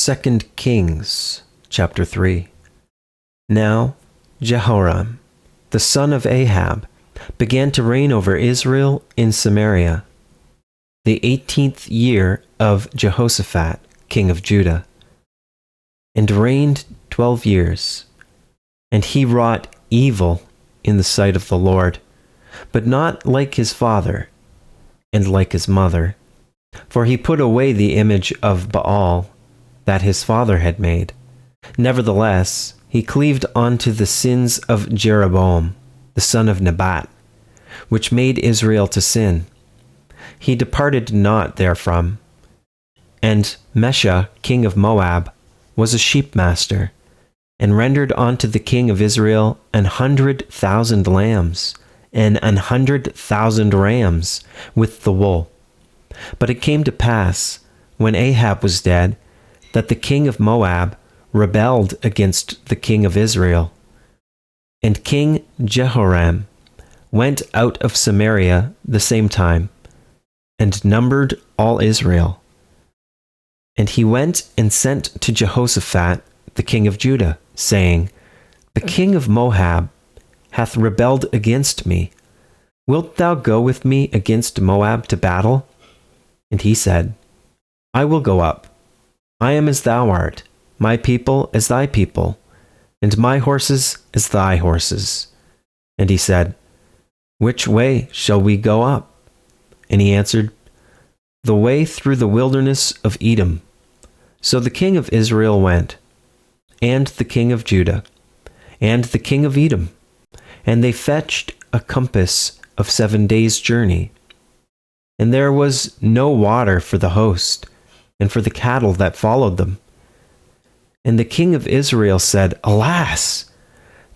2 Kings, chapter 3. Now Jehoram, the son of Ahab, began to reign over Israel in Samaria, the 18th year of Jehoshaphat, king of Judah, and reigned 12 years. And he wrought evil in the sight of the Lord, but not like his father and like his mother. For he put away the image of Baal that his father had made. Nevertheless, he cleaved unto the sins of Jeroboam, the son of Nebat, which made Israel to sin. He departed not therefrom. And Mesha, king of Moab, was a sheepmaster, and rendered unto the king of Israel 100,000 lambs, and 100,000 rams with the wool. But it came to pass, when Ahab was dead, that the king of Moab rebelled against the king of Israel. And King Jehoram went out of Samaria the same time, and numbered all Israel. And he went and sent to Jehoshaphat, the king of Judah, saying, The king of Moab hath rebelled against me. Wilt thou go with me against Moab to battle? And he said, I will go up. I am as thou art, my people as thy people, and my horses as thy horses. And he said, Which way shall we go up? And he answered, The way through the wilderness of Edom. So the king of Israel went, and the king of Judah, and the king of Edom, and they fetched a compass of 7 days' journey. And there was no water for the host, and for the cattle that followed them. And the king of Israel said, Alas,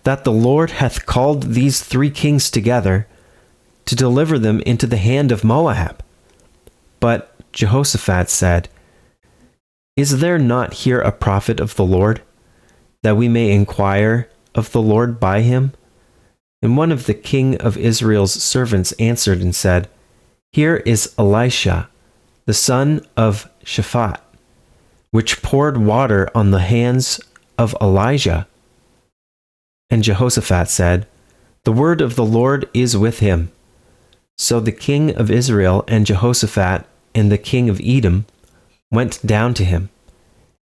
that the Lord hath called these 3 kings together, to deliver them into the hand of Moab. But Jehoshaphat said, Is there not here a prophet of the Lord, that we may inquire of the Lord by him? And one of the king of Israel's servants answered and said, Here is Elisha, the son of Shaphat, which poured water on the hands of Elijah. And Jehoshaphat said, The word of the Lord is with him. So the king of Israel and Jehoshaphat and the king of Edom went down to him.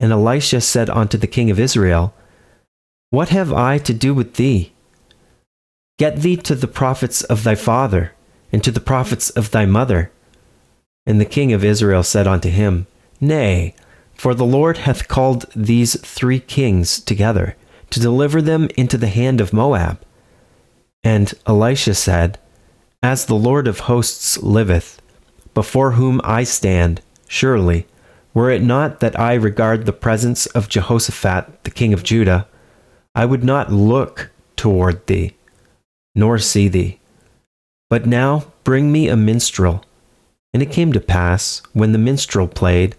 And Elisha said unto the king of Israel, What have I to do with thee? Get thee to the prophets of thy father, and to the prophets of thy mother. And the king of Israel said unto him, Nay, for the Lord hath called these 3 kings together, to deliver them into the hand of Moab. And Elisha said, As the Lord of hosts liveth, before whom I stand, surely, were it not that I regard the presence of Jehoshaphat the king of Judah, I would not look toward thee, nor see thee. But now bring me a minstrel. And it came to pass, when the minstrel played,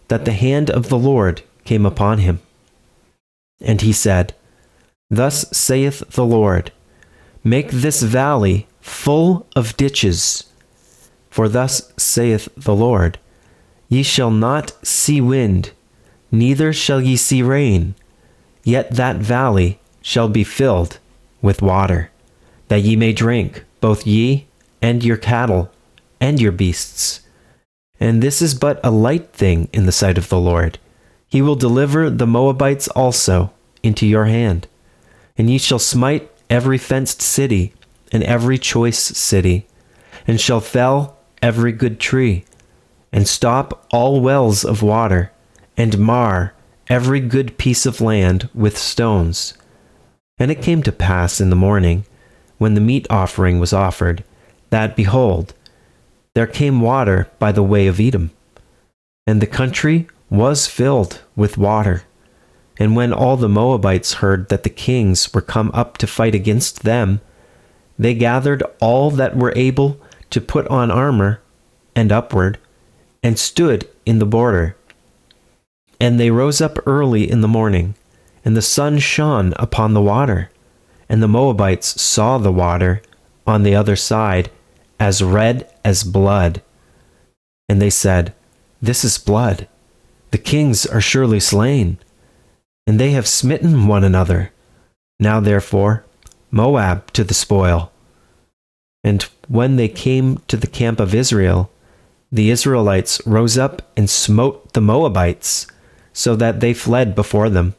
that the hand of the Lord came upon him. And he said, Thus saith the Lord, Make this valley full of ditches. For thus saith the Lord, Ye shall not see wind, neither shall ye see rain, yet that valley shall be filled with water, that ye may drink, both ye and your cattle and your beasts. And this is but a light thing in the sight of the Lord. He will deliver the Moabites also into your hand. And ye shall smite every fenced city and every choice city, and shall fell every good tree, and stop all wells of water, and mar every good piece of land with stones. And it came to pass in the morning, when the meat offering was offered, that, behold, there came water by the way of Edom, and the country was filled with water. And when all the Moabites heard that the kings were come up to fight against them, they gathered all that were able to put on armor, and upward, and stood in the border. And they rose up early in the morning, and the sun shone upon the water, and the Moabites saw the water on the other side as red as blood. And they said, This is blood. The kings are surely slain, and they have smitten one another. Now therefore, Moab to the spoil. And when they came to the camp of Israel, the Israelites rose up and smote the Moabites, so that they fled before them.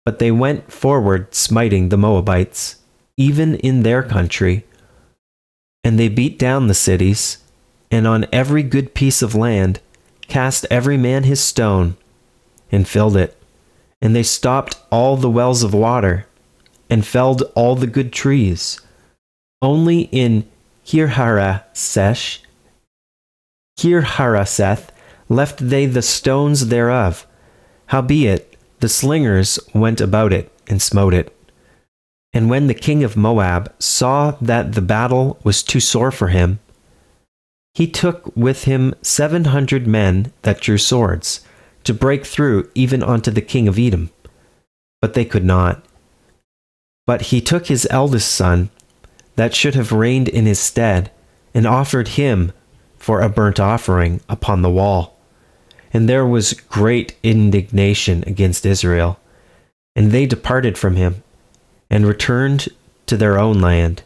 But they went forward smiting the Moabites, even in their country. And they beat down the cities, and on every good piece of land cast every man his stone, and filled it. And they stopped all the wells of water, and felled all the good trees. Only in Kirharaseth left they the stones thereof. Howbeit, the slingers went about it, and smote it. And when the king of Moab saw that the battle was too sore for him, he took with him 700 men that drew swords, to break through even unto the king of Edom. But they could not. But he took his eldest son, that should have reigned in his stead, and offered him for a burnt offering upon the wall. And there was great indignation against Israel, and they departed from him, and returned to their own land.